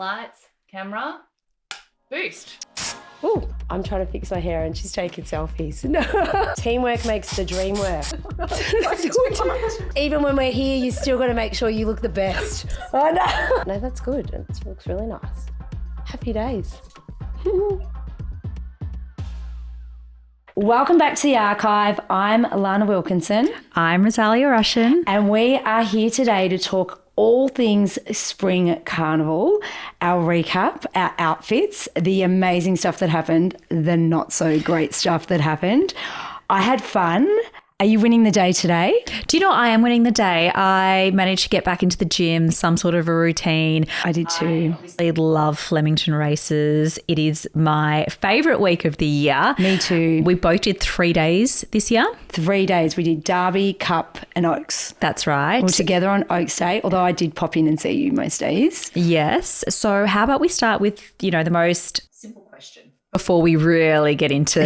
Lights, camera, boost. Oh, I'm trying to fix my hair and she's taking selfies. No. Teamwork makes the dream work. Even when we're here, you still got to make sure you look the best. Oh, no. No, that's good. It looks really nice. Happy days. Welcome back to the archive. I'm Lana Wilkinson. I'm Rosalia Russian. And we are here today to talk all things spring carnival, our recap, our outfits, the amazing stuff that happened, the not so great stuff that happened. I had fun. Are you winning the day today? Do you know I am winning the day? I managed to get back into the gym, some sort of a routine. I did too. I obviously love Flemington races. It is my favourite week of the year. Me too. We both did 3 days this year. 3 days. We did Derby, Cup and Oaks. That's right. We were together on Oaks Day, although I did pop in and see you most days. Yes. So how about we start with, the most Simple question. before we really get into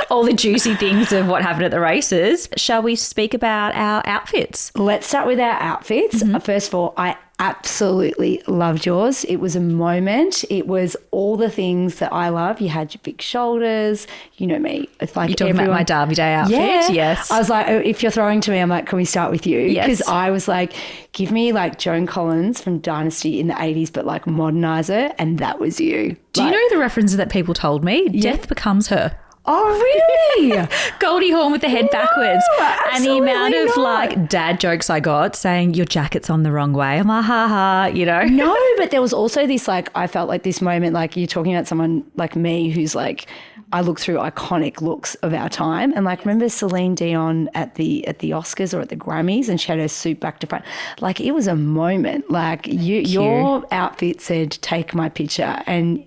all the juicy things of what happened at the races. Shall we speak about our outfits? Let's start with our outfits. First of all, I absolutely loved yours. It was a moment. It was all the things that I love. You had your big shoulders. You know me. It's like You're talking about my Derby Day outfit? Yeah. Yes. I was like, if you're throwing to me, I'm like, can we start with you? Yes. Because I was like, give me like Joan Collins from Dynasty in the 80s, but like modernise her. And that was you. Do you know the references that people told me? Yeah. Death becomes her. Oh, really? Goldie Hawn with the head backwards. And the amount of absolutely not. like dad jokes I got saying your jacket's on the wrong way. I'm like, ha ha, No, but there was also this like, I felt like this moment, like you're talking about someone like me who's like, I look through iconic looks of our time. And like, remember Celine Dion at the Oscars or at the Grammys and she had her suit back to front. Like it was a moment. Like your outfit said, take my picture. And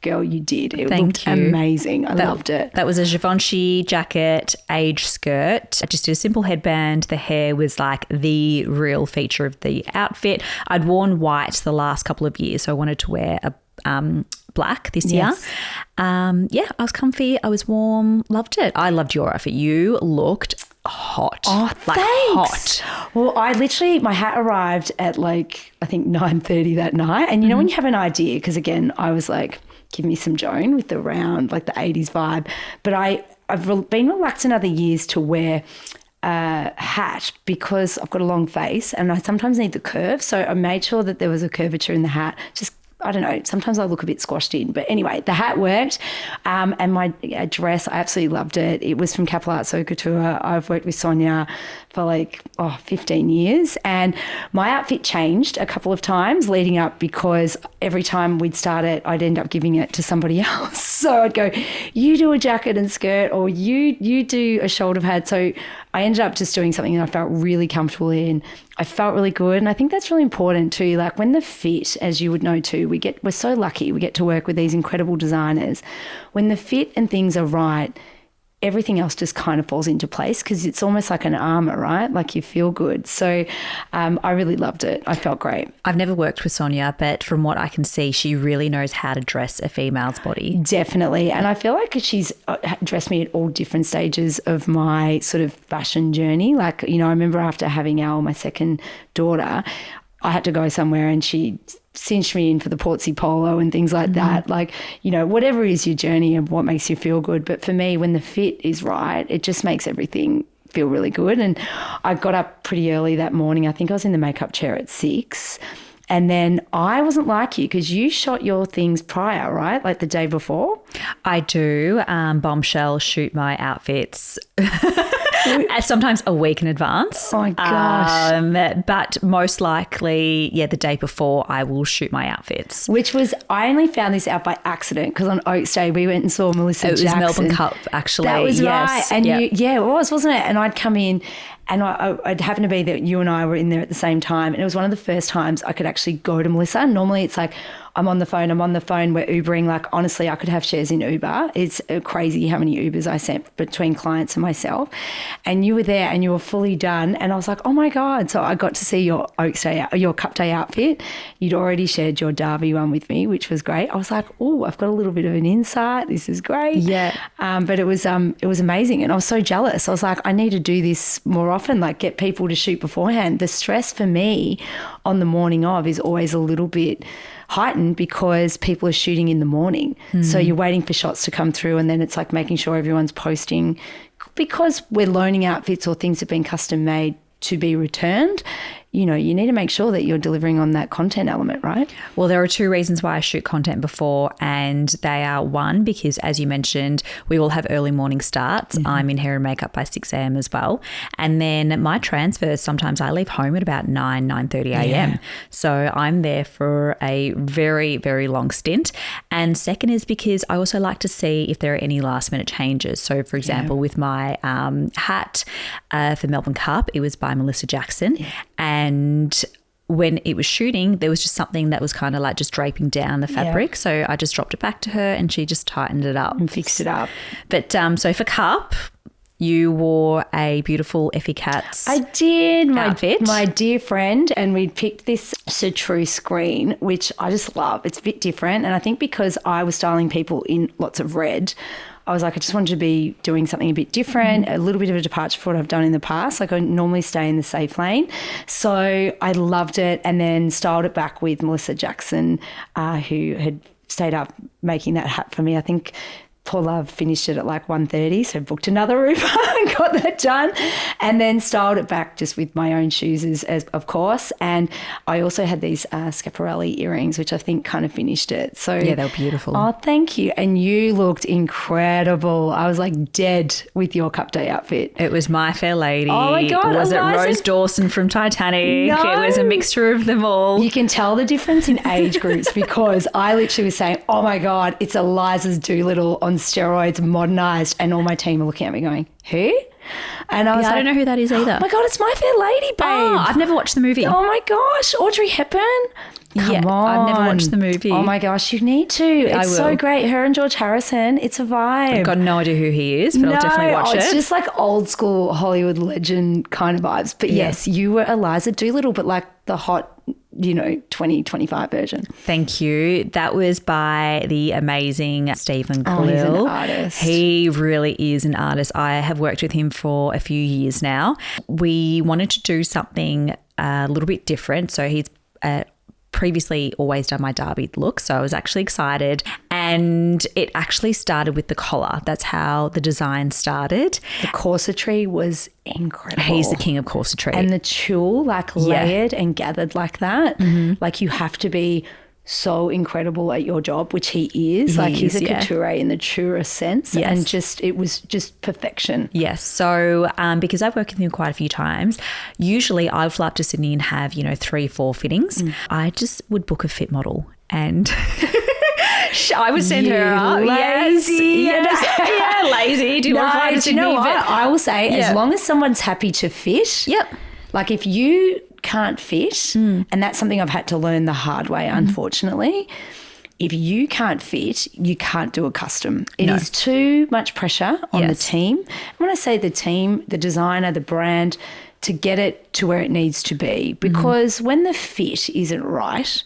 girl, you did. It looked amazing. I loved it. That was a Givenchy jacket, age skirt. I just did a simple headband. The hair was like the real feature of the outfit. I'd worn white the last couple of years, so I wanted to wear a black this year. I was comfy. I was warm. Loved it. I loved your outfit. You looked hot. Oh, like thanks. hot. Well, my hat arrived at like, I think 9:30 that night. And you know when you have an idea, because again, I was like, give me some Joan with the round, like the 80s vibe. But I've been reluctant other years to wear a hat because I've got a long face and I sometimes need the curve. So I made sure that there was a curvature in the hat. Just, I don't know, sometimes I look a bit squashed in. But anyway, the hat worked. And my dress, I absolutely loved it. It was from Capilazzo Couture. I've worked with Sonia for 15 years. And my outfit changed a couple of times leading up because every time we'd start it, I'd end up giving it to somebody else. So I'd go, you do a jacket and skirt or you do a shoulder pad. So I ended up just doing something that I felt really comfortable in. I felt really good. And I think that's really important too. Like when the fit, as you would know too, we're so lucky we get to work with these incredible designers. When the fit and things are right, everything else just kind of falls into place because it's almost like an armor, right? Like you feel good. So I really loved it. I felt great. I've never worked with Sonia, but from what I can see, she really knows how to dress a female's body. Definitely. And I feel like she's dressed me at all different stages of my sort of fashion journey. Like, I remember after having my second daughter, I had to go somewhere and she cinched me in for the Portsy Polo and things like that. Like, whatever is your journey and what makes you feel good. But for me, when the fit is right, it just makes everything feel really good. And I got up pretty early that morning. I think I was in the makeup chair at 6. And then I wasn't like you because you shot your things prior, right? Like the day before? I do. Bombshell shoot my outfits sometimes a week in advance. Oh, my gosh. But most likely, the day before I will shoot my outfits. Which was, I only found this out by accident because on Oaks Day we went and saw Melissa Jackson. It was Melbourne Cup, actually. That was right. And yep. it was, wasn't it? And I'd come in and it happened to be that you and I were in there at the same time. And it was one of the first times I could actually go to Melissa. Normally it's like, I'm on the phone, we're Ubering. Like, honestly, I could have shares in Uber. It's crazy how many Ubers I sent between clients and myself. And you were there and you were fully done. And I was like, oh my God. So I got to see your Oaks Day, your Cup Day outfit. You'd already shared your Derby one with me, which was great. I was like, oh, I've got a little bit of an insight. This is great. Yeah. But it was amazing. And I was so jealous. I was like, I need to do this more often, like get people to shoot beforehand. The stress for me on the morning of is always a little bit heightened because people are shooting in the morning. So you're waiting for shots to come through, and then it's like making sure everyone's posting, because we're loaning outfits or things have been custom made to be returned. You know, you need to make sure that you're delivering on that content element, right? Well, there are two reasons why I shoot content before, and they are, one, because as you mentioned, we all have early morning starts. I'm in hair and makeup by 6 a.m. as well. And then my transfers, sometimes I leave home at about 9:30 a.m. So I'm there for a very, very long stint. And second is because I also like to see if there are any last minute changes. So for example, with my hat for Melbourne Cup, it was by Melissa Jackson. And when it was shooting, there was just something that was kind of like just draping down the fabric. So I just dropped it back to her and she just tightened it up. And fixed it up. But so for Cup, you wore a beautiful Effie Katz I did. outfit. My dear friend, and we picked this Chartreuse screen, which I just love. It's a bit different. And I think because I was styling people in lots of red, I was like, I just wanted to be doing something a bit different, a little bit of a departure from what I've done in the past. Like I normally stay in the safe lane. So I loved it, and then styled it back with Melissa Jackson, who had stayed up making that hat for me. I think poor love finished it at like 1:30, so booked another Uber and got that done, and then styled it back just with my own shoes as of course. And I also had these Schiaparelli earrings, which I think kind of finished it. So Yeah, they were beautiful. Oh, thank you. And you looked incredible. I was like dead with your Cup Day outfit. It was My Fair Lady. Oh my God, Was Eliza. it Rose Dawson from Titanic? No. It was a mixture of them all. You can tell the difference in age groups because I literally was saying, oh my God, it's Eliza's Doolittle on steroids, modernised, and all my team are looking at me going, who? And I was I like, don't know who that is either. oh my God, it's My Fair Lady, babe. Oh, I've never watched the movie. Oh my gosh, Audrey Hepburn. Come on. I've never watched the movie. Oh my gosh, you need to. It's will. so great. Her and George Harrison, it's a vibe. I've got no idea who he is, but I'll definitely watch It's it. just like old school Hollywood legend kind of vibes. But yes, you were Eliza Doolittle, but like the hot, 2025 version. Thank you. That was by the amazing Stephen Khalil. He's an artist. He really is an artist. I have worked with him for a few years now. We wanted to do something a little bit different. So he's previously always done my derby look, so I was actually excited, and it actually started with the collar. That's how the design started. The corsetry was incredible. He's the king of corsetry. And the tulle, like layered and gathered like that. Like you have to be so incredible at your job, which he is. He's a couture in the truest sense. Yes. And it was just perfection. Yes. So because I've worked with him quite a few times, usually I would fly up to Sydney and have, 3-4 fittings. I just would book a fit model and I would send her up. Lazy. Yes. Lazy. Do you want to fly to Do Sydney? you know what? I will say, Yeah. as long as someone's happy to fit. Yep. Like if you can't fit, and that's something I've had to learn the hard way, unfortunately. If you can't fit, you can't do a custom. It is too much pressure on the team. And when I say the team, the designer, the brand, to get it to where it needs to be. Because when the fit isn't right,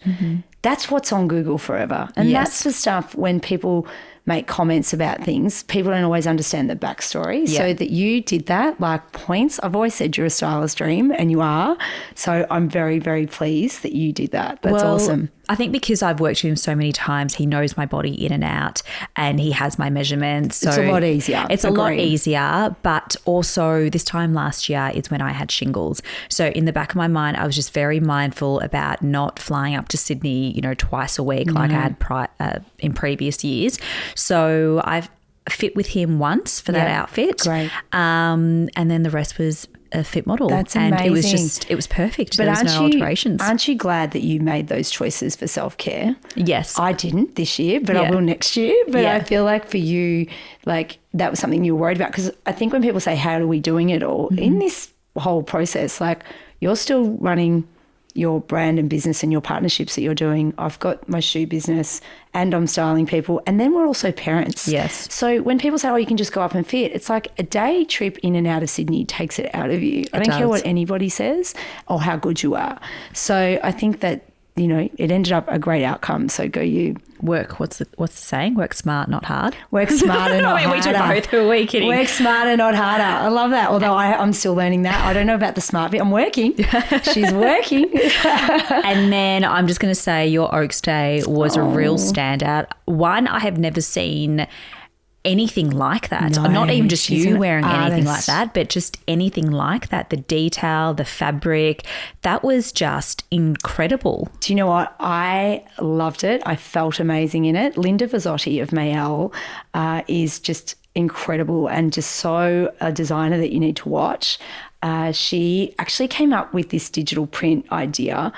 that's what's on Google forever. And that's the stuff when people make comments about things, people don't always understand the backstory. So that you did that, like points. I've always said you're a stylist dream, and you are. So I'm very, very pleased that you did that. That's awesome. I think because I've worked with him so many times, he knows my body in and out, and he has my measurements. So it's a lot easier. It's a lot easier, but also this time last year is when I had shingles. So in the back of my mind, I was just very mindful about not flying up to Sydney, twice a week like I had in previous years. So I've fit with him once for that outfit. Great. And then the rest was a fit model. That's and amazing. it was perfect. But there was no alterations. Aren't you glad that you made those choices for self-care? Yes. I didn't this year, but I will next year. But I feel like for you, like that was something you were worried about. Because I think when people say, how are we doing it all? In this whole process, like you're still running your brand and business and your partnerships that you're doing. I've got my shoe business and I'm styling people. And then we're also parents. Yes. So when people say, oh, you can just go up and fit, it's like a day trip in and out of Sydney takes it out of you. I don't care what anybody says or how good you are. So I think that it ended up a great outcome. So go you. What's the saying? Work smart, not hard. Work smarter, not harder. We do both. Who are we kidding? Work smarter, not harder. I love that. Although I'm still learning that. I don't know about the smart bit. I'm working. She's working. And then I'm just going to say your Oaks Day was a real standout. One, I have never seen anything like that. No, Not even just she's you an wearing anything like artist. that, but just anything like that. The detail, the fabric, that was just incredible. Do you know what? I loved it. I felt amazing in it. Linda Vazzotti of Mayel is just incredible and just so a designer that you need to watch. She actually came up with this digital print idea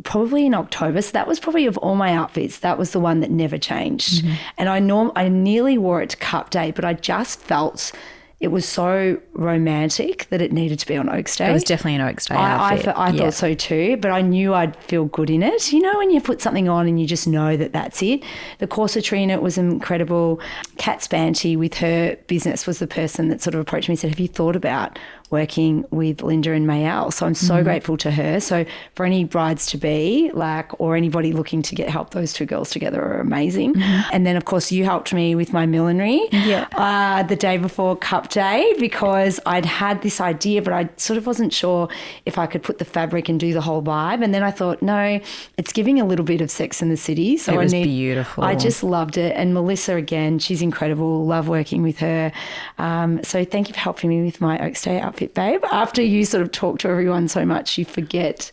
probably in October. So that was probably of all my outfits, that was the one that never changed. And I nearly wore it to Cup Day, but I just felt it was so romantic that it needed to be on Oaks Day. It was definitely an Oaks Day outfit. I thought so too, but I knew I'd feel good in it. You know, when you put something on and you just know that that's it. The corsetry in it was incredible. Kat Spanty with her business was the person that sort of approached me and said, have you thought about working with Linda and Mayel? So I'm so grateful to her. So for any brides to be or anybody looking to get help, those two girls together are amazing. And then of course you helped me with my millinery the day before Cup Day, because I'd had this idea, but I sort of wasn't sure if I could put the fabric and do the whole vibe. And then I thought, no, it's giving a little bit of Sex in the City. So it was beautiful. I just loved it. And Melissa, again, she's incredible. Love working with her. So thank you for helping me with my Oaks Day outfit, babe. After you sort of talk to everyone so much, you forget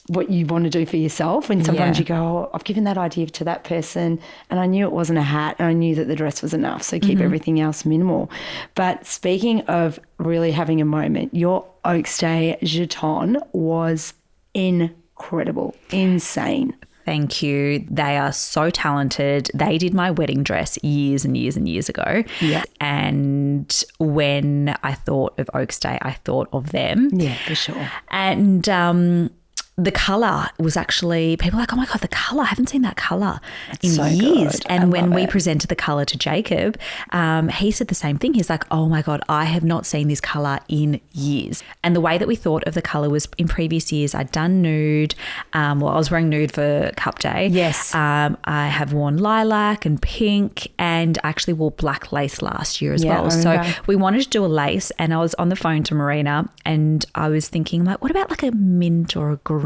what you want to do for yourself. And sometimes you go, I've given that idea to that person and I knew it wasn't a hat and I knew that the dress was enough. So keep everything else minimal. But speaking of really having a moment, your Oaks Day jeton was incredible, insane. Thank you. They are so talented. They did my wedding dress years and years and years ago. Yeah. And when I thought of Oaks Day, I thought of them. Yeah, for sure. And the colour was actually, people were like, oh my God, the colour, I haven't seen that colour in so years. good. And I when love we it. presented the colour to Jacob, he said the same thing. He's like, oh my God, I have not seen this colour in years. And the way that we thought of the colour was in previous years, I'd done nude. I was wearing nude for Cup Day. Yes. I have worn lilac and pink, and I actually wore black lace last year as Yeah, well. I So remember. we wanted to do a lace, and I was on the phone to Marina and I was thinking, like, what about like a mint or a green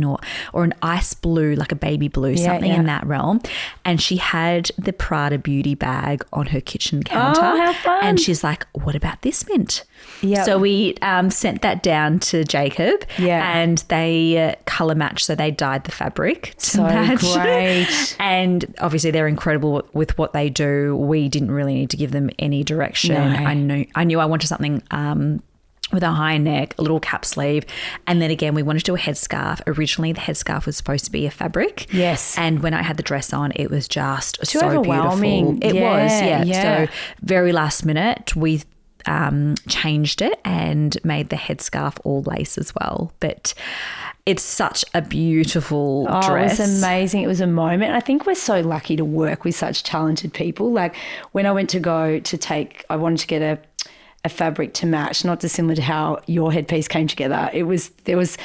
or an ice blue, like a baby blue, something in that realm. And she had the Prada beauty bag on her kitchen counter. Oh, how fun. And she's like, what about this mint? Yep. So we sent that down to Jacob and they colour matched. So they dyed the fabric to So match. great. And obviously they're incredible with what they do. We didn't really need to give them any direction. No. I knew I wanted something with a high neck, a little cap sleeve. And then again, we wanted to do a headscarf. Originally, the headscarf was supposed to be a fabric. Yes. And when I had the dress on, it was just Too so overwhelming. beautiful. It was, Yeah. So very last minute, we changed it and made the headscarf all lace as well. But it's such a beautiful dress. It was amazing. It was a moment. I think we're so lucky to work with such talented people. Like when I went to go to take, I wanted to get a fabric to match, not dissimilar to how your headpiece came together. There was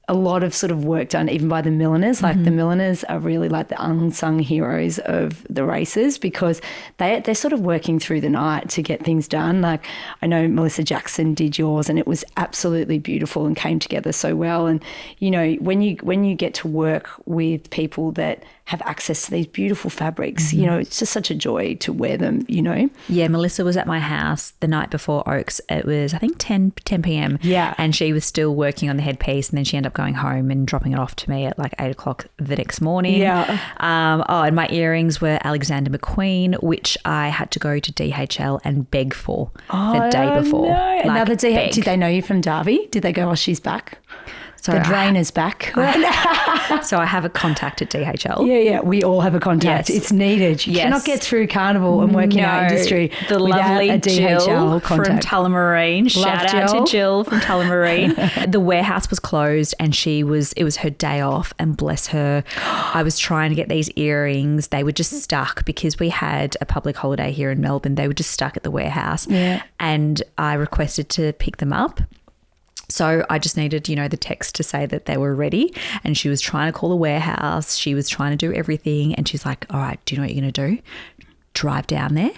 a lot of sort of work done even by the milliners. Like the milliners are really like the unsung heroes of the races, because they're sort of working through the night to get things done. Like I know Melissa Jackson did yours and it was absolutely beautiful and came together so well. And, you know, when you get to work with people that have access to these beautiful fabrics, you know, it's just such a joy to wear them, you know. Yeah, Melissa was at my house the night before Oaks. It was, I think, 10 p.m. Yeah. And she was still working on the headpiece, and then she ended up going home and dropping it off to me at like 8 o'clock the next morning. Yeah. And my earrings were Alexander McQueen, which I had to go to DHL and beg for the day before. No. Like, Another beg. Did they know you from Derby? Did they go, oh, she's back? So The drainer's back. So I have a contact at DHL. Yeah. We all have a contact. Yes. It's needed. You Yes. cannot get through carnival and work in our industry The without lovely a DHL Jill from contact. Tullamarine. Shout out Jill. to Jill from Tullamarine. The warehouse was closed and it was her day off, and bless her, I was trying to get these earrings. They were just stuck because we had a public holiday here in Melbourne. They were just stuck at the warehouse. Yeah. And I requested to pick them up. So I just needed, the text to say that they were ready, and she was trying to call the warehouse. She was trying to do everything, and she's like, all right, do you know what you're going to do? Drive down there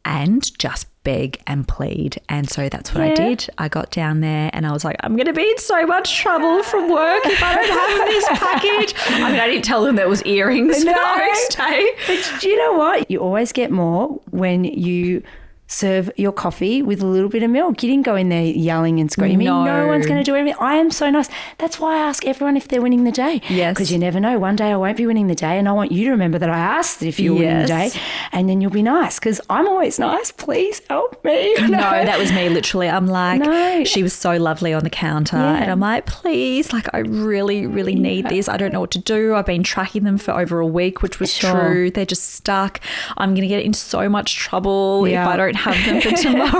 and just beg and plead. And so that's what I did. I got down there and I was like, I'm going to be in so much trouble from work if I don't have this package. I mean, I didn't tell them there was earrings for the next day. But do you know what? You always get more when you serve your coffee with a little bit of milk. You didn't go in there yelling and screaming. No one's going to do anything. I am so nice. That's why I ask everyone if they're winning the day. Yes. Because you never know. One day I won't be winning the day, and I want you to remember that I asked if you're winning the day, and then you'll be nice, because I'm always nice. Please help me. No, that was me literally. I'm like, she was so lovely on the counter, and I'm like, please, like I really, really need this. I don't know what to do. I've been tracking them for over a week, which was true. They're just stuck. I'm going to get in so much trouble if I don't have them for tomorrow.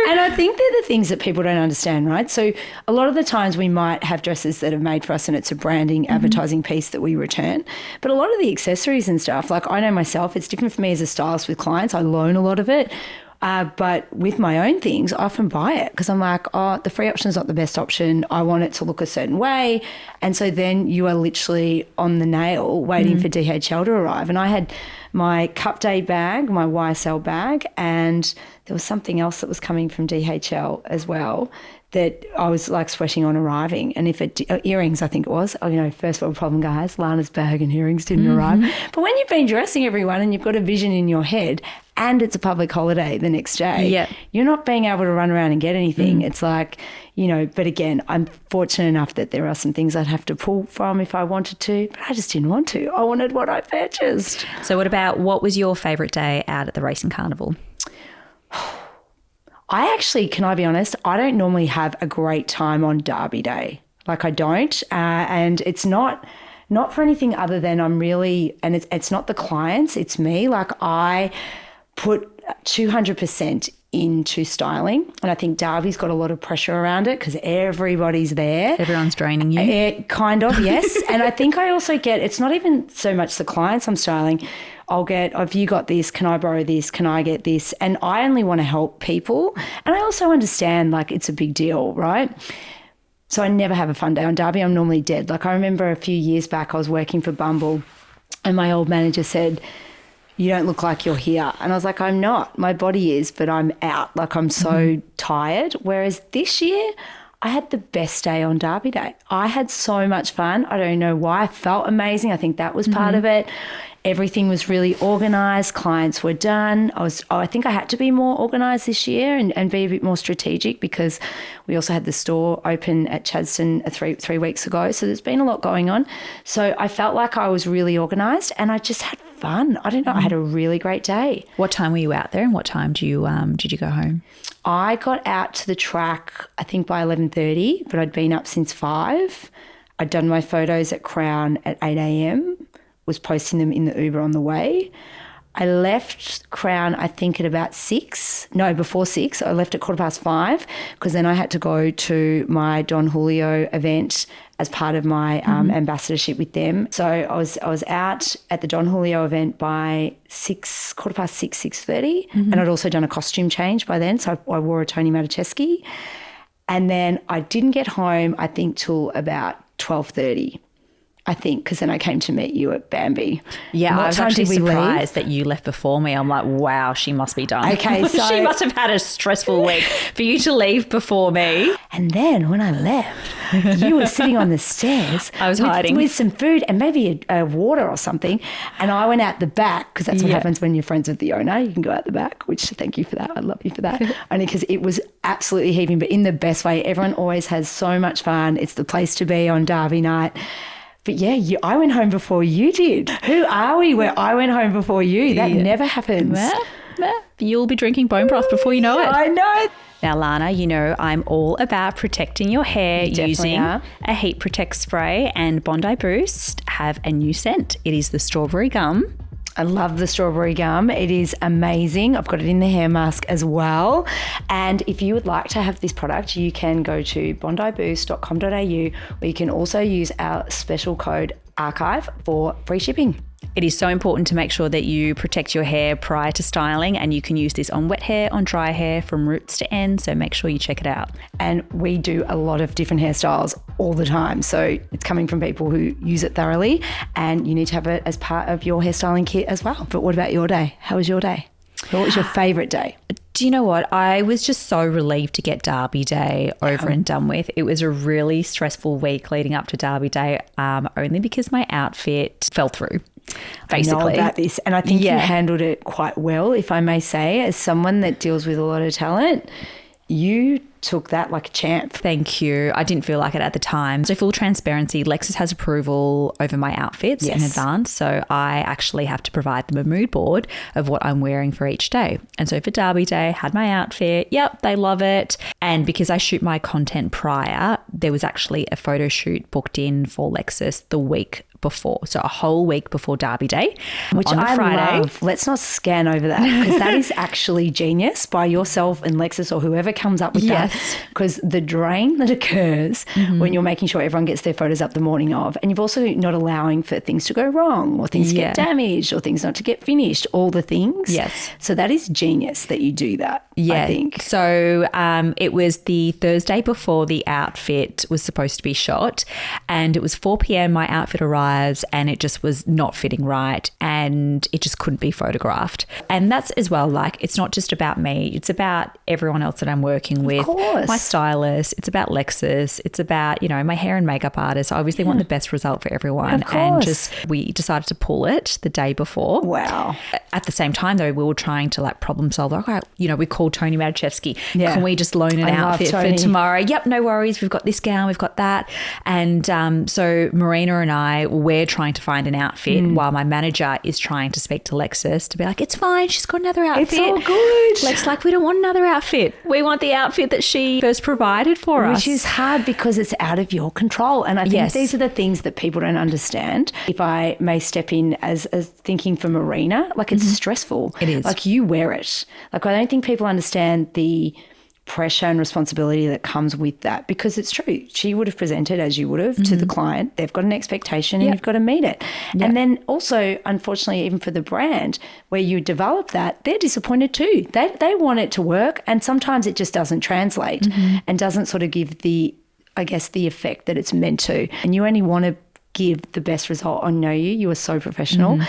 And I think they're the things that people don't understand, right? So a lot of the times we might have dresses that are made for us and it's a branding, advertising piece that we return. But a lot of the accessories and stuff, like I know myself, it's different for me as a stylist with clients. I loan a lot of it. But with my own things, I often buy it because I'm like, oh, the free option is not the best option. I want it to look a certain way. And so then you are literally on the nail waiting for DHL to arrive. And I had my Cup Day bag, my YSL bag, and there was something else that was coming from DHL as well that I was like sweating on arriving. And if earrings, I think it was, first world problem, guys, Lana's bag and earrings didn't arrive. But when you've been dressing everyone and you've got a vision in your head and it's a public holiday the next day, you're not being able to run around and get anything. It's like, but again, I'm fortunate enough that there are some things I'd have to pull from if I wanted to, but I just didn't want to. I wanted what I purchased. So what was your favourite day out at the racing carnival? Can I be honest, I don't normally have a great time on Derby Day. Like I don't. And it's not for anything other than I'm really, and it's not the clients, it's me. Like I put 200% into styling, and I think Derby's got a lot of pressure around it because everybody's there. Everyone's draining you. Kind of, yes. And I think I also get, it's not even so much the clients I'm styling. I'll get, have you got this? Can I borrow this? Can I get this? And I only want to help people. And I also understand like it's a big deal, right? So I never have a fun day on Derby. I'm normally dead. Like I remember a few years back I was working for Bumble and my old manager said, you don't look like you're here. And I was like, I'm not. My body is, but I'm out. Like I'm so tired. Whereas this year I had the best day on Derby Day. I had so much fun. I don't know why. I felt amazing. I think that was part of it. Everything was really organised. Clients were done. I think I had to be more organised this year and be a bit more strategic because we also had the store open at Chadstone three weeks ago. So there's been a lot going on. So I felt like I was really organised and I just had fun. I don't know. I had a really great day. What time were you out there and what time did you go home? I got out to the track, I think by 11:30, but I'd been up since 5. I'd done my photos at Crown at 8 a.m, was posting them in the Uber on the way. I left Crown, I think, at about 6. No, before 6. I left at 5:15 because then I had to go to my Don Julio event as part of my ambassadorship with them. So I was out at the Don Julio event by 6, 6:30, and I'd also done a costume change by then. So I wore a Tony Matacheski. And then I didn't get home, I think, till about 12:30. I think, because then I came to meet you at Bambi. Yeah, I was actually surprised that you left before me. I'm like, wow, she must be done. Okay, so she must have had a stressful week for you to leave before me. And then when I left, you were sitting on the stairs. I was hiding. With some food and maybe a water or something. And I went out the back because that's what happens when you're friends with the owner. You can go out the back, which thank you for that. I love you for that. Only because it was absolutely heaving, but in the best way. Everyone always has so much fun. It's the place to be on Derby night. But yeah, I went home before you did. Who are we where I went home before you? That never happens. Well, you'll be drinking bone broth before you know it. I know. Now, Lana, I'm all about protecting your hair using a heat protect spray, and Bondi Boost have a new scent. It is the strawberry gum. I love the strawberry gum. It is amazing. I've got it in the hair mask as well. And if you would like to have this product, you can go to bondiboost.com.au, where you can also use our special code ARCHIVE for free shipping. It is so important to make sure that you protect your hair prior to styling, and you can use this on wet hair, on dry hair, from roots to ends. So make sure you check it out. And we do a lot of different hairstyles all the time. So it's coming from people who use it thoroughly, and you need to have it as part of your hairstyling kit as well. But what about your day? How was your day? What was your favourite day? Do you know what? I was just so relieved to get Derby Day over and done with. It was a really stressful week leading up to Derby Day, only because my outfit fell through, basically. I know about this, and I think you handled it quite well, if I may say. As someone that deals with a lot of talent, you took that like a champ. Thank you. I didn't feel like it at the time. So full transparency, Lexus has approval over my outfits in advance. So I actually have to provide them a mood board of what I'm wearing for each day. And so for Derby Day, had my outfit. Yep, they love it. And because I shoot my content prior, there was actually a photo shoot booked in for Lexus the week before. So a whole week before Derby Day. Which on the I Friday. love. Let's not scan over that, because that is actually genius by yourself and Lexus or whoever comes up with that. Because the drain that occurs when you're making sure everyone gets their photos up the morning of, and you're also not allowing for things to go wrong or things to get damaged or things not to get finished, all the things. Yes. So that is genius that you do that, I think. So it was the Thursday before the outfit was supposed to be shot, and it was 4 p.m. My outfit arrives and it just was not fitting right, and it just couldn't be photographed. And that's as well, like, it's not just about me. It's about everyone else that I'm working with. Of course. My stylist. It's about Lexus. It's about, you know, my hair and makeup artist. I obviously want the best result for everyone. Of course. And we decided to pull it the day before. Wow. At the same time, though, we were trying to like problem solve. Like, okay, you know, we called Tony Matuszewski. Yeah. Can we just loan an I love outfit for Tony. tomorrow? Yep, no worries. We've got this gown, we've got that. And so Marina and I, we're trying to find an outfit while my manager is trying to speak to Lexus to be like, it's fine, she's got another outfit. It's all good. Lex, like, we don't want another outfit. We want the outfit that she first provided for us. Which is hard because it's out of your control. And I think these are the things that people don't understand. If I may step in as thinking for Marina, like, it's stressful. It is. Like, you wear it. Like, I don't think people understand the pressure and responsibility that comes with that, because it's true. She would have presented as you would have to the client. They've got an expectation and you've got to meet it. And then also, unfortunately, even for the brand where you develop that, they're disappointed too. They want it to work, and sometimes it just doesn't translate and doesn't sort of give the, I guess, the effect that it's meant to. And you only want to give the best result. I know you were so professional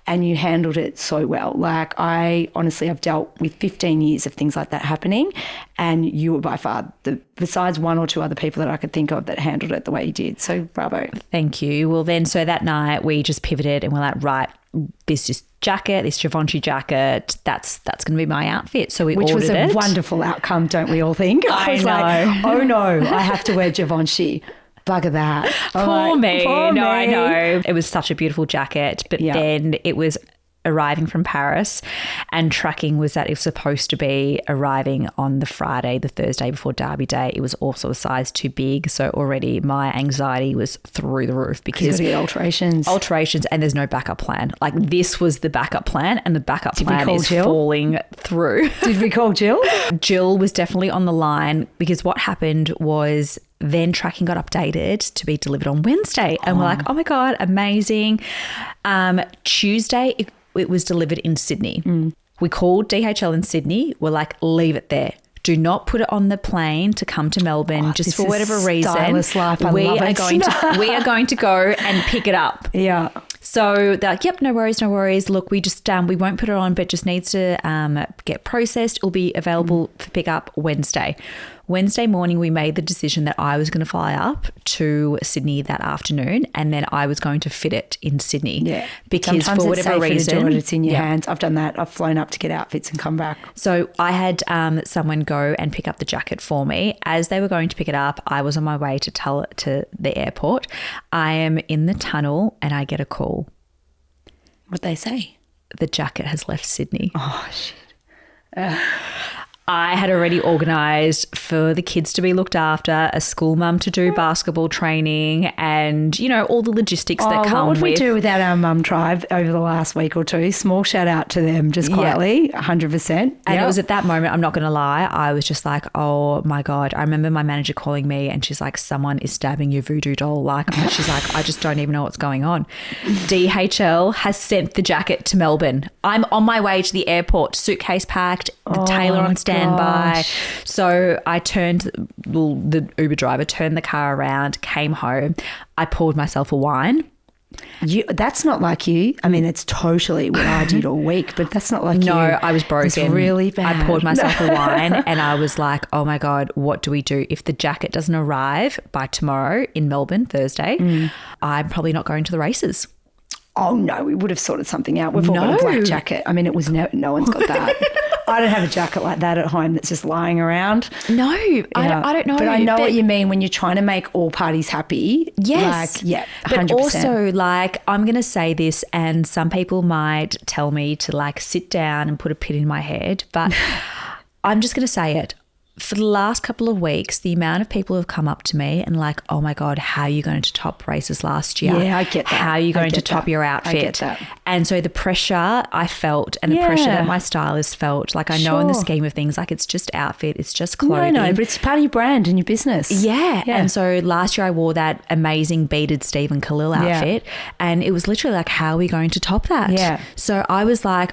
and you handled it so well. Like, I honestly have dealt with 15 years of things like that happening, and you were by far besides one or two other people that I could think of that handled it the way you did. So bravo. Thank you. Well, then, so that night we just pivoted and we're like, right, this jacket, this Givenchy jacket, that's going to be my outfit. So we ordered it. Which was a wonderful outcome, don't we all think? I was like, oh no, I have to wear Givenchy. Bugger that. Poor me. I know. It was such a beautiful jacket, but then it was arriving from Paris, and tracking was that it was supposed to be arriving on the Friday, the Thursday before Derby Day. It was also a size too big, so already my anxiety was through the roof because you got to get alterations, and there's no backup plan. Like, this was the backup plan, and the backup plan is falling through. Did we call Jill? Jill was definitely on the line, because what happened was then tracking got updated to be delivered on Wednesday, and we're like, oh my God, amazing. Tuesday it was delivered in Sydney. We called DHL in Sydney. We're like, leave it there. Do not put it on the plane to come to Melbourne, just for whatever reason. Stylist life. We are going to go and pick it up. Yeah. So they're like, yep, no worries. Look, we just we won't put it on, but just needs to get processed. It'll be available for pickup Wednesday. Wednesday morning, we made the decision that I was going to fly up to Sydney that afternoon, and then I was going to fit it in Sydney. Yeah. Because sometimes for whatever reason, it's in your hands. I've done that. I've flown up to get outfits and come back. So I had someone go and pick up the jacket for me. As they were going to pick it up, I was on my way to the airport. I am in the tunnel and I get a call. What'd they say? The jacket has left Sydney. Oh, shit. I had already organised for the kids to be looked after, a school mum to do basketball training, and, you know, all the logistics that come what would with. we do without our mum tribe over the last week or two? Small shout out to them, just quietly, 100%. And it was at that moment, I'm not going to lie, I was just like, oh my God. I remember my manager calling me and she's like, someone is stabbing your voodoo doll. Like, she's like, I just don't even know what's going on. DHL has sent the jacket to Melbourne. I'm on my way to the airport, suitcase packed, the tailor on standby. So I the Uber driver turned the car around, came home. I poured myself a wine. That's not like you. I mean, it's totally what I did all week, but that's not like you. No, I was broken. It's really bad. I poured myself a wine and I was like, oh my God, what do we do? If the jacket doesn't arrive by tomorrow in Melbourne, Thursday, I'm probably not going to the races. Oh, no, we would have sorted something out. We've all got a black jacket. I mean, it was no one's got that. I don't have a jacket like that at home that's just lying around. No, I don't know. But I know what you mean when you're trying to make all parties happy. Yes. Like, yeah, 100%. But also, like, I'm going to say this and some people might tell me to, like, sit down and put a pin in my head, but I'm just going to say it. For the last couple of weeks, the amount of people who have come up to me and like, oh my God, how are you going to top races last year? Yeah, I get that. How are you going to top your outfit? I get that. And so the pressure I felt and the pressure that my stylist felt, like I know in the scheme of things, like it's just outfit, it's just clothing. No, but it's part of your brand and your business. Yeah. And so last year I wore that amazing beaded Stephen Khalil outfit and it was literally like, how are we going to top that? Yeah. So I was like,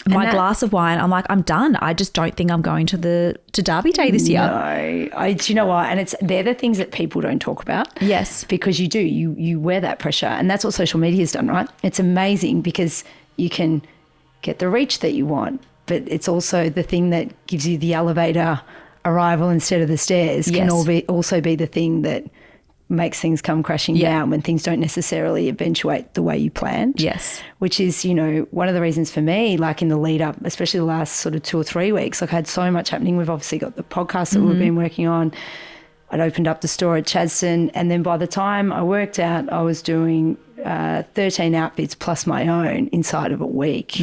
my glass of wine, I'm like, I'm done. I just don't think I'm going to Derby Day this year. No, do you know what? And they're the things that people don't talk about. Yes. Because you do. You wear that pressure. And that's what social media has done, right? It's amazing because you can get the reach that you want, but it's also the thing that gives you the elevator arrival instead of the stairs can also be the thing that makes things come crashing down when things don't necessarily eventuate the way you planned. Yes. Which is, you know, one of the reasons for me, like in the lead up, especially the last sort of 2 or 3 weeks, like I had so much happening. We've obviously got the podcast that we've been working on. I'd opened up the store at Chadstone, and then by the time I worked out, I was doing 13 outfits plus my own inside of a week.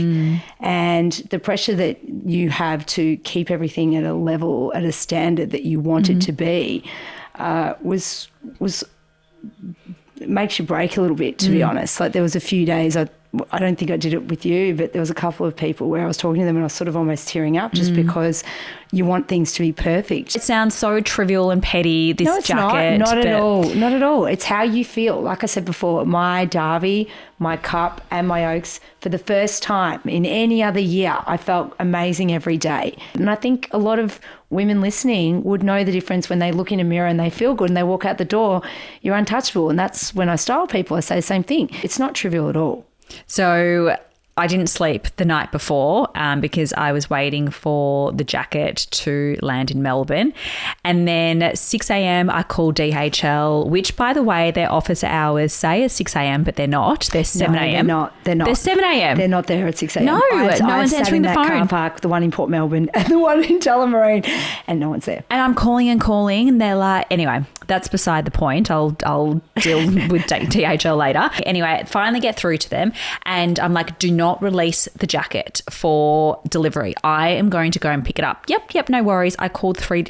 And the pressure that you have to keep everything at a level, at a standard that you want it to be, was it makes you break a little bit, to be honest. Like there was a few days, I don't think I did it with you, but there was a couple of people where I was talking to them and I was sort of almost tearing up just because you want things to be perfect. It sounds so trivial and petty, this jacket. Not at all. Not at all. It's how you feel. Like I said before, my Derby, my Cup and my Oaks, for the first time in any other year, I felt amazing every day. And I think a lot of women listening would know the difference when they look in a mirror and they feel good and they walk out the door, you're untouchable. And that's when I style people, I say the same thing. It's not trivial at all. So I didn't sleep the night before because I was waiting for the jacket to land in Melbourne. And then at 6 a.m. I called DHL, which, by the way, their office hours say at 6 a.m, but they're not. They're 7 a.m. They're not. They're 7 a.m. They're not there at 6 a.m. No, no one's answering the phone. Car park, the one in Port Melbourne and the one in Tullamarine, and no one's there. And I'm calling and they're like, anyway, that's beside the point. I'll deal with DHL later. Anyway, finally get through to them and I'm like, do not release the jacket for delivery. I am going to go and pick it up. Yep, no worries. I called three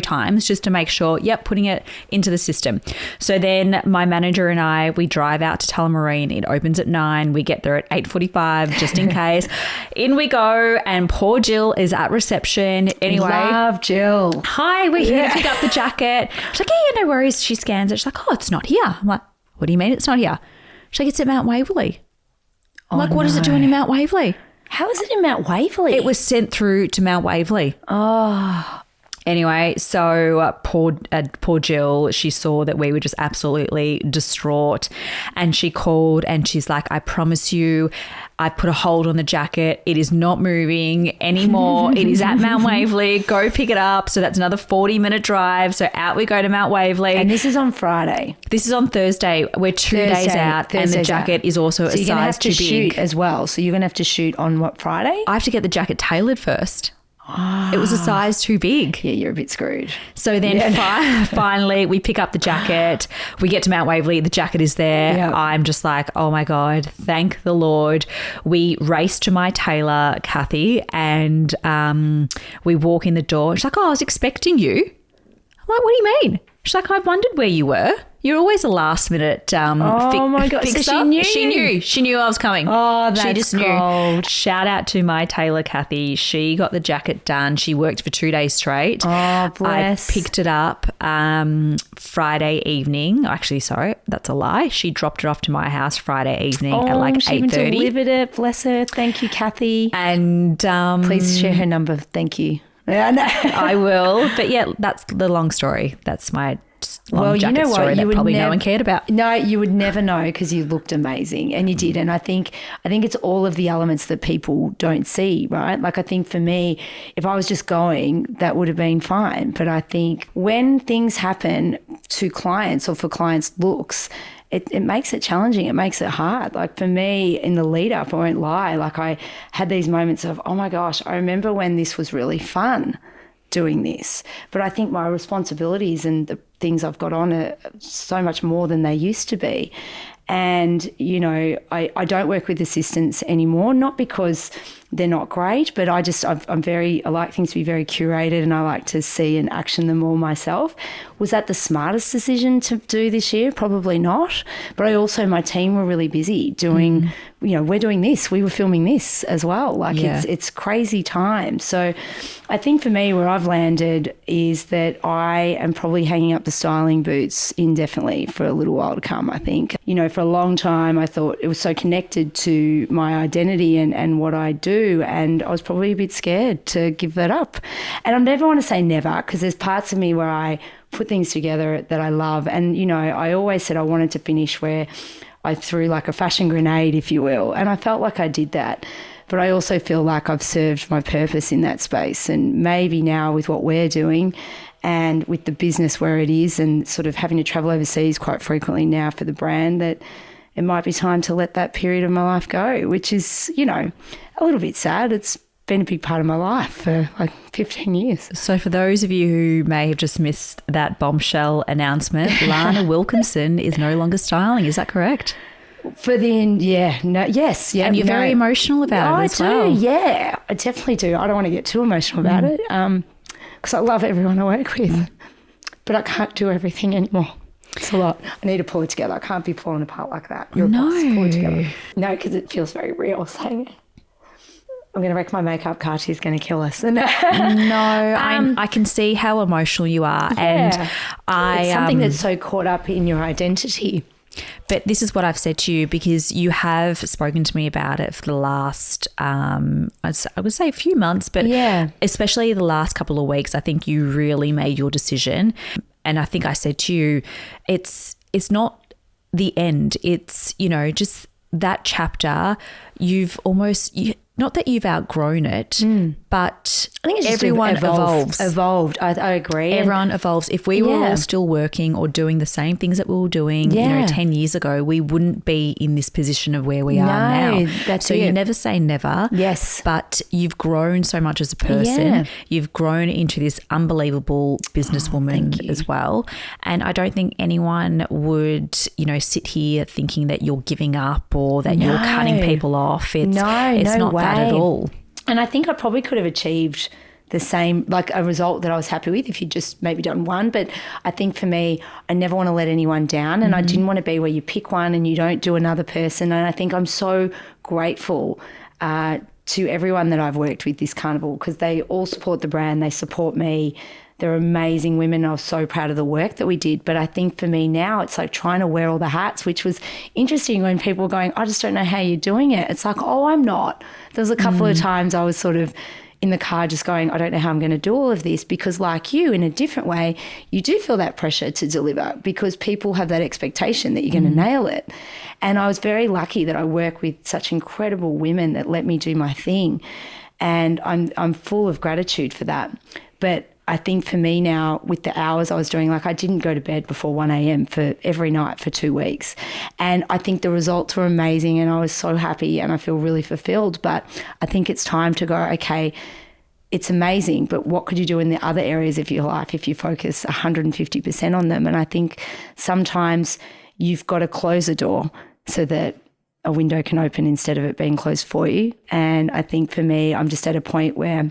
times just to make sure, putting it into the system. So then my manager and I, we drive out to Tullamarine. It opens at 9. We get there at 8:45 just in case. In we go and poor Jill is at reception. Anyway. Love Jill. Hi, we're here to pick up the jacket. She's like, yeah, no worries. She scans it. She's like, oh, it's not here. I'm like, what do you mean it's not here? She's like, it's at Mount Waverley. I'm like, what is it doing in Mount Waverley? How is it in Mount Waverley? It was sent through to Mount Waverley. Oh. Anyway, so poor Jill, she saw that we were just absolutely distraught and she called and she's like, I promise you, I put a hold on the jacket. It is not moving anymore. It is at Mount Waverley. Go pick it up. So that's another 40-minute drive. So out we go to Mount Waverley. And this is on Friday. This is on Thursday. We're 2 days out and the jacket is also a size too big. So you're going to have to shoot as well. So you're going to have to shoot on what, Friday? I have to get the jacket tailored first. It was a size too big. Yeah, you're a bit screwed. So then finally we pick up the jacket. We get to Mount Waverley. The jacket is there. Yep. I'm just like, oh my God, thank the Lord. We race to my tailor, Kathy, and we walk in the door. She's like, oh, I was expecting you. I'm like, what do you mean? She's like, I wondered where you were. You're always a last minute Oh my God. fixer. So she knew She you? knew. She knew I was coming. Oh, that's She just knew. gold. Shout out to my tailor, Kathy. She got the jacket done. She worked for 2 days straight. Oh, bless. I picked it up Friday evening. Actually, sorry, that's a lie. She dropped it off to my house Friday evening at like she even 8:30. delivered it. Bless her. Thank you, Kathy. And Please share her number. Thank you. Yeah, no. I will. But yeah, that's the long story. That's my long jacket story that probably no one cared about. No, you would never know because you looked amazing and you did. And I think it's all of the elements that people don't see, right? Like I think for me, if I was just going, that would have been fine. But I think when things happen to clients or for clients' looks, it makes it challenging. It makes it hard. Like for me in the lead up, I won't lie, like I had these moments of, oh my gosh, I remember when this was really fun doing this. But I think my responsibilities and the things I've got on are so much more than they used to be. And, you know, I don't work with assistants anymore, not because they're not great, but I like things to be very curated and I like to see and action them all myself. Was that the smartest decision to do this year? Probably not. But my team were really busy doing, you know, we're doing this, we were filming this as well. Like it's crazy time. So I think for me where I've landed is that I am probably hanging up the styling boots indefinitely for a little while to come, I think. You know, for a long time I thought it was so connected to my identity and what I do, and I was probably a bit scared to give that up. And I never want to say never because there's parts of me where I put things together that I love. And, you know, I always said I wanted to finish where I threw like a fashion grenade, if you will. And I felt like I did that. But I also feel like I've served my purpose in that space. And maybe now with what we're doing and with the business where it is and sort of having to travel overseas quite frequently now for the brand, that it might be time to let that period of my life go, which is, you know, a little bit sad. It's been a big part of my life for like 15 years. So for those of you who may have just missed that bombshell announcement, Lana Wilkinson is no longer styling. Is that correct? Yes. And you're very emotional about it as well. Yeah, I definitely do. I don't want to get too emotional about it because I love everyone I work with, but I can't do everything anymore. It's a lot. I need to pull it together. I can't be pulling apart like that. You're a boss. Pull it together. No, because it feels very real saying it. I'm going to wreck my makeup. Cartier's going to kill us. No, I can see how emotional you are. Yeah. And it's something that's so caught up in your identity. But this is what I've said to you because you have spoken to me about it for the last, I would say a few months, but especially the last couple of weeks, I think you really made your decision. And I think I said to you, it's not the end. It's, you know, just that chapter, not that you've outgrown it, but I think it's just everyone evolves. Evolved. I agree. Everyone evolves. If we were all still working or doing the same things that we were doing, you know, 10 years ago, we wouldn't be in this position of where we are now. That's so you never say never. Yes. But you've grown so much as a person. Yeah. You've grown into this unbelievable businesswoman as well. And I don't think anyone would, you know, sit here thinking that you're giving up or that you're cutting people off. It's not that at all. And I think I probably could have achieved the same, like a result that I was happy with if you'd just maybe done one. But I think for me, I never want to let anyone down. And I didn't want to be where you pick one and you don't do another person. And I think I'm so grateful to everyone that I've worked with this carnival because they all support the brand. They support me. They're amazing women. I was so proud of the work that we did. But I think for me now, it's like trying to wear all the hats, which was interesting when people were going, I just don't know how you're doing it. It's like, oh, I'm not. There was a couple of times I was sort of in the car just going, I don't know how I'm going to do all of this because like you, in a different way, you do feel that pressure to deliver because people have that expectation that you're going to nail it. And I was very lucky that I work with such incredible women that let me do my thing. And I'm full of gratitude for that. But I think for me now with the hours I was doing, like I didn't go to bed before 1 a.m. for every night for 2 weeks. And I think the results were amazing and I was so happy and I feel really fulfilled. But I think it's time to go, okay, it's amazing, but what could you do in the other areas of your life if you focus 150% on them? And I think sometimes you've got to close a door so that a window can open instead of it being closed for you. And I think for me, I'm just at a point where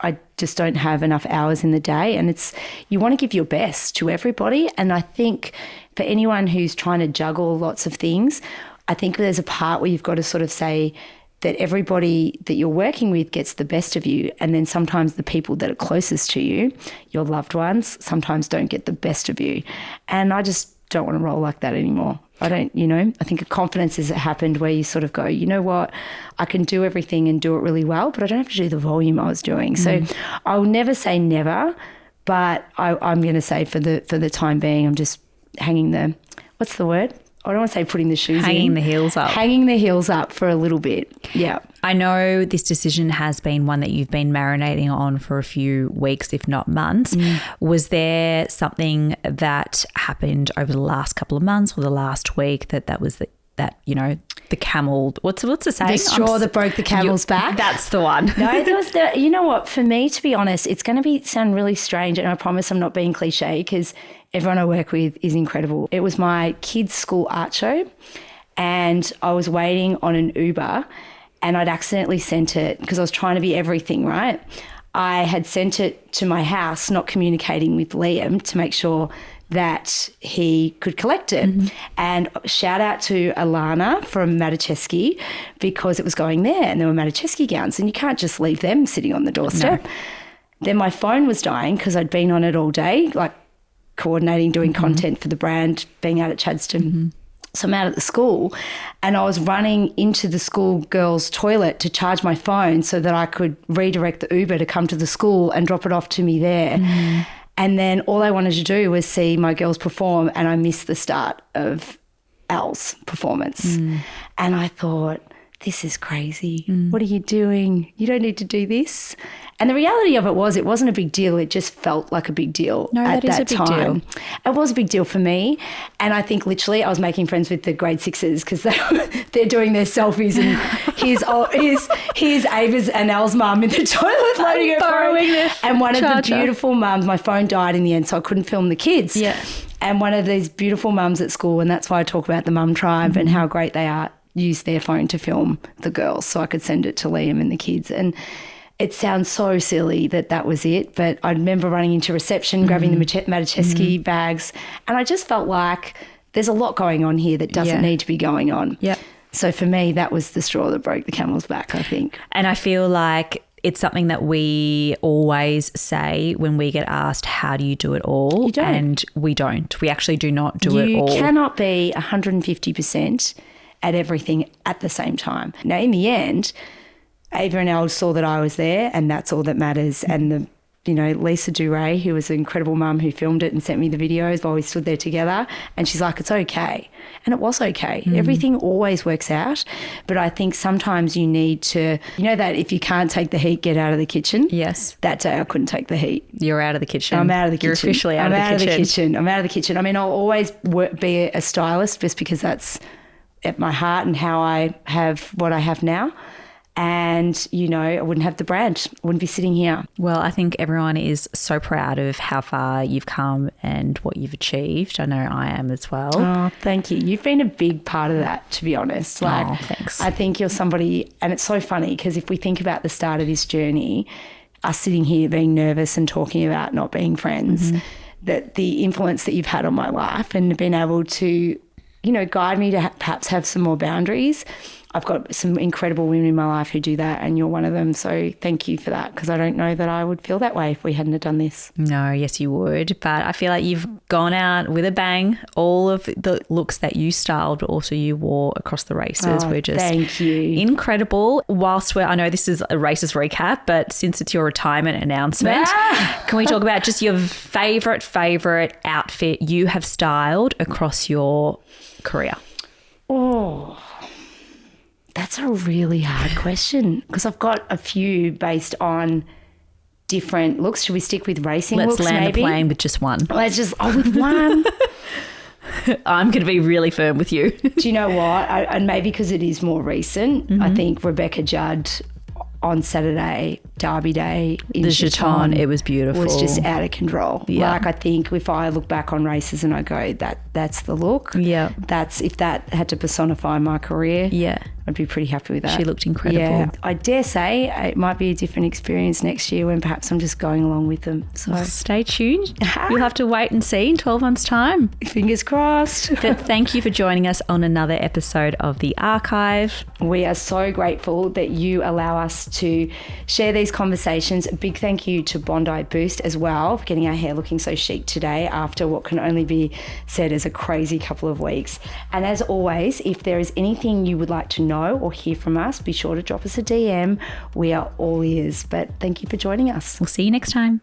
I just don't have enough hours in the day, and you want to give your best to everybody. And I think for anyone who's trying to juggle lots of things, I think there's a part where you've got to sort of say that everybody that you're working with gets the best of you, and then sometimes the people that are closest to you, your loved ones, sometimes don't get the best of you. And I just don't want to roll like that anymore. I don't, I think a confidence has happened where you sort of go, you know what, I can do everything and do it really well, but I don't have to do the volume I was doing. So I'll never say never, but I'm going to say for the time being, I'm just hanging what's the word? I don't want to say putting the shoes Hanging the heels up. Hanging the heels up for a little bit. Yeah. I know this decision has been one that you've been marinating on for a few weeks, if not months. Was there something that happened over the last couple of months or the last week that was the camel, what's the saying? The straw that broke the camel's back. That's the one. No, there was you know what, for me, to be honest, it's going to sound really strange, and I promise I'm not being cliche because everyone I work with is incredible. It was my kids' school art show, and I was waiting on an Uber, and I'd accidentally sent it because I was trying to be everything, right? I had sent it to my house, not communicating with Liam to make sure that he could collect it. And shout out to Lana from Matacheski because it was going there, and there were Matacheski gowns, and you can't just leave them sitting on the doorstep. No. Then my phone was dying because I'd been on it all day, like coordinating, doing content for the brand, being out at Chadstone. So I'm out at the school, and I was running into the school girls' toilet to charge my phone so that I could redirect the Uber to come to the school and drop it off to me there. And then all I wanted to do was see my girls perform, and I missed the start of Al's performance. And I thought, this is crazy. What are you doing? You don't need to do this. And the reality of it wasn't a big deal. It just felt like a big deal at that time. It was a big deal for me. And I think literally I was making friends with the grade sixes because they're doing their selfies, and here's Ava's and Al's mum in the toilet loading her phone. And one of the beautiful mums, my phone died in the end, so I couldn't film the kids. Yeah. And one of these beautiful mums at school, and that's why I talk about the mum tribe and how great they are, used their phone to film the girls so I could send it to Liam and the kids. And it sounds so silly that was it, but I remember running into reception, grabbing the Matacheski bags, and I just felt like there's a lot going on here that doesn't need to be going on. Yeah. So for me, that was the straw that broke the camel's back, I think. And I feel like it's something that we always say when we get asked, how do you do it all? You don't. And we don't. We actually do not do it all. You cannot be 150% at everything at the same time. Now, in the end, Ava and Al saw that I was there, and that's all that matters. And Lisa Duray, who was an incredible mum who filmed it and sent me the videos while we stood there together, and she's like, it's okay. And it was okay. Everything always works out. But I think sometimes you need to, that if you can't take the heat, get out of the kitchen. Yes. That day I couldn't take the heat. You're out of the kitchen. I'm out of the kitchen. You're officially out of the kitchen. I'm out of the kitchen. I mean, I'll always be a stylist just because that's at my heart and how I have what I have now. And, I wouldn't have the brand. I wouldn't be sitting here. Well, I think everyone is so proud of how far you've come and what you've achieved. I know I am as well. Oh, thank you. You've been a big part of that, to be honest. Thanks. I think you're somebody, and it's so funny because if we think about the start of this journey, us sitting here being nervous and talking about not being friends, that the influence that you've had on my life and being able to, guide me to perhaps have some more boundaries. I've got some incredible women in my life who do that, and you're one of them. So thank you for that, because I don't know that I would feel that way if we hadn't have done this. No, yes, you would. But I feel like you've gone out with a bang. All of the looks that you styled, but also you wore across the races were just thank you. Incredible. Whilst I know this is a races recap, but since it's your retirement announcement, can we talk about just your favourite outfit you have styled across your career? Oh, that's a really hard question because I've got a few based on different looks. Should we stick with racing looks maybe? Let's land the plane with just one. With one. I'm going to be really firm with you. Do you know what? And maybe because it is more recent, I think Rebecca Judd on Saturday, Derby Day in The Chaton, it was beautiful. Was just out of control. Yeah. Like I think if I look back on races and I go, that's the look. Yeah. That's if that had to personify my career. Yeah. I'd be pretty happy with that. She looked incredible. Yeah. I dare say it might be a different experience next year when perhaps I'm just going along with them. So Stay tuned. You'll have to wait and see in 12 months' time. fingers crossed. But thank you for joining us on another episode of The Archive. We are so grateful that you allow us to share these conversations. A big thank you to Bondi Boost as well for getting our hair looking so chic today after what can only be said as a crazy couple of weeks. And as always, if there is anything you would like to know or hear from us, be sure to drop us a DM. We are all ears. But thank you for joining us. We'll see you next time.